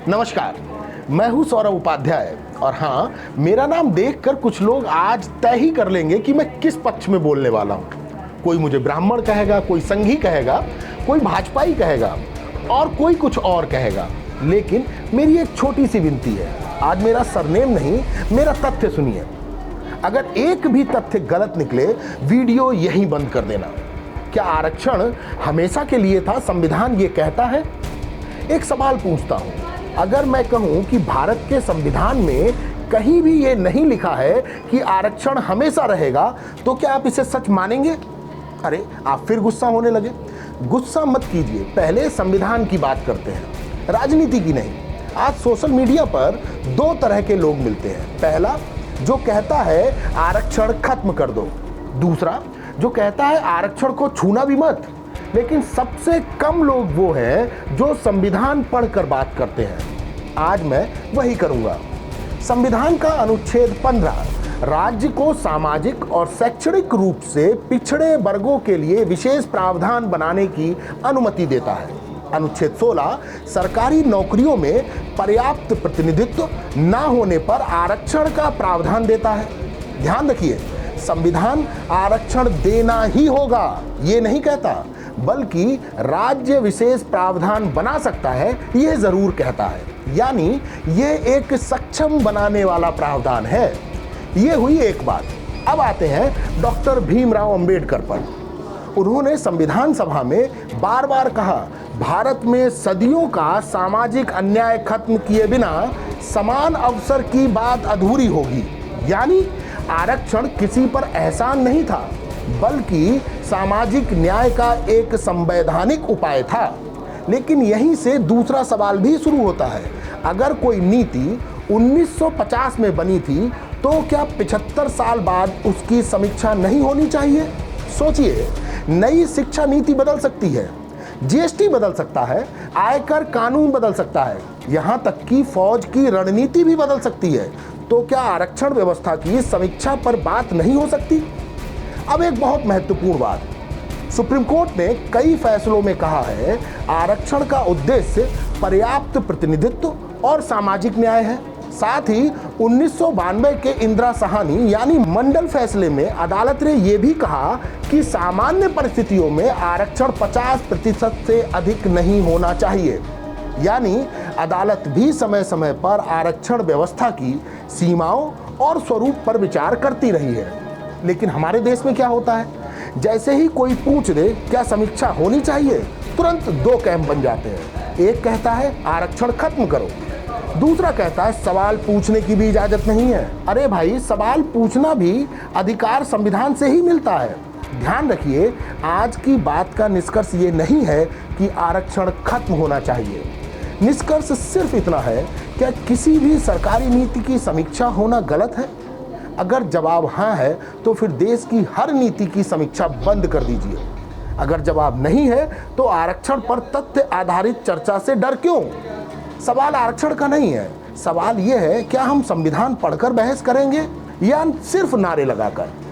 नमस्कार, मैं हूं सौरभ उपाध्याय और हाँ, मेरा नाम देखकर कुछ लोग आज तय ही कर लेंगे कि मैं किस पक्ष में बोलने वाला हूं। कोई मुझे ब्राह्मण कहेगा, कोई संघी कहेगा, कोई भाजपाई कहेगा और कोई कुछ और कहेगा। लेकिन मेरी एक छोटी सी विनती है, आज मेरा सरनेम नहीं, मेरा तथ्य सुनिए। अगर एक भी तथ्य गलत निकले, वीडियो यहीं बंद कर देना। क्या आरक्षण हमेशा के लिए था? संविधान ये कहता है। एक सवाल पूछता हूं, अगर मैं कहूं कि भारत के संविधान में कहीं भी ये नहीं लिखा है कि आरक्षण हमेशा रहेगा, तो क्या आप इसे सच मानेंगे? अरे, आप फिर गुस्सा होने लगे। गुस्सा मत कीजिए, पहले संविधान की बात करते हैं, राजनीति की नहीं। आज सोशल मीडिया पर दो तरह के लोग मिलते हैं। पहला, जो कहता है आरक्षण खत्म कर दो। दूसरा, जो कहता है आरक्षण को छूना भी मत। लेकिन सबसे कम लोग वो हैं जो संविधान पढ़कर बात करते हैं। आज मैं वही करूंगा। संविधान का अनुच्छेद 15 राज्य को सामाजिक और शैक्षणिक रूप से पिछड़े वर्गों के लिए विशेष प्रावधान बनाने की अनुमति देता है। अनुच्छेद 16 सरकारी नौकरियों में पर्याप्त प्रतिनिधित्व न होने पर आरक्षण का प्रावधान देता है। ध्यान रखिए, संविधान आरक्षण देना ही होगा ये नहीं कहता, बल्कि राज्य विशेष प्रावधान बना सकता है यह जरूर कहता है। यानी यह एक सक्षम बनाने वाला प्रावधान है। यह हुई एक बात। अब आते हैं डॉक्टर भीमराव अंबेडकर पर। उन्होंने संविधान सभा में बार बार कहा, भारत में सदियों का सामाजिक अन्याय खत्म किए बिना समान अवसर की बात अधूरी होगी। यानी आरक्षण किसी पर एहसान नहीं था, बल्कि सामाजिक न्याय का एक संवैधानिक उपाय था। लेकिन यहीं से दूसरा सवाल भी शुरू होता है। अगर कोई नीति 1950 में बनी थी, तो क्या 75 साल बाद उसकी समीक्षा नहीं होनी चाहिए? सोचिए, नई शिक्षा नीति बदल सकती है, जीएसटी बदल सकता है, आयकर कानून बदल सकता है, यहाँ तक कि फौज की रणनीति भी बदल सकती है। तो क्या आरक्षण व्यवस्था की समीक्षा पर बात नहीं हो सकती? अब एक बहुत महत्वपूर्ण बात, सुप्रीम कोर्ट ने कई फैसलों में कहा है आरक्षण का उद्देश्य पर्याप्त प्रतिनिधित्व और सामाजिक न्याय है। साथ ही 1992 के इंदिरा साहनी यानी मंडल फैसले में अदालत ने यह भी कहा कि सामान्य परिस्थितियों में आरक्षण 50% से अधिक नहीं होना चाहिए। यानी अदालत भी समय समय पर आरक्षण व्यवस्था की सीमाओं और स्वरूप पर विचार करती रही है। लेकिन हमारे देश में क्या होता है, जैसे ही कोई पूछ दे क्या समीक्षा होनी चाहिए, तुरंत दो कैंप बन जाते हैं। एक कहता है आरक्षण खत्म करो, दूसरा कहता है सवाल पूछने की भी इजाजत नहीं है। अरे भाई, सवाल पूछना भी अधिकार संविधान से ही मिलता है। ध्यान रखिए, आज की बात का निष्कर्ष ये नहीं है कि आरक्षण खत्म होना चाहिए। निष्कर्ष सिर्फ इतना है, क्या किसी भी सरकारी नीति की समीक्षा होना गलत है? अगर जवाब हाँ है, तो फिर देश की हर नीति की समीक्षा बंद कर दीजिए। अगर जवाब नहीं है, तो आरक्षण पर तथ्य आधारित चर्चा से डर क्यों? सवाल आरक्षण का नहीं है, सवाल यह है क्या हम संविधान पढ़कर बहस करेंगे या सिर्फ नारे लगाकर।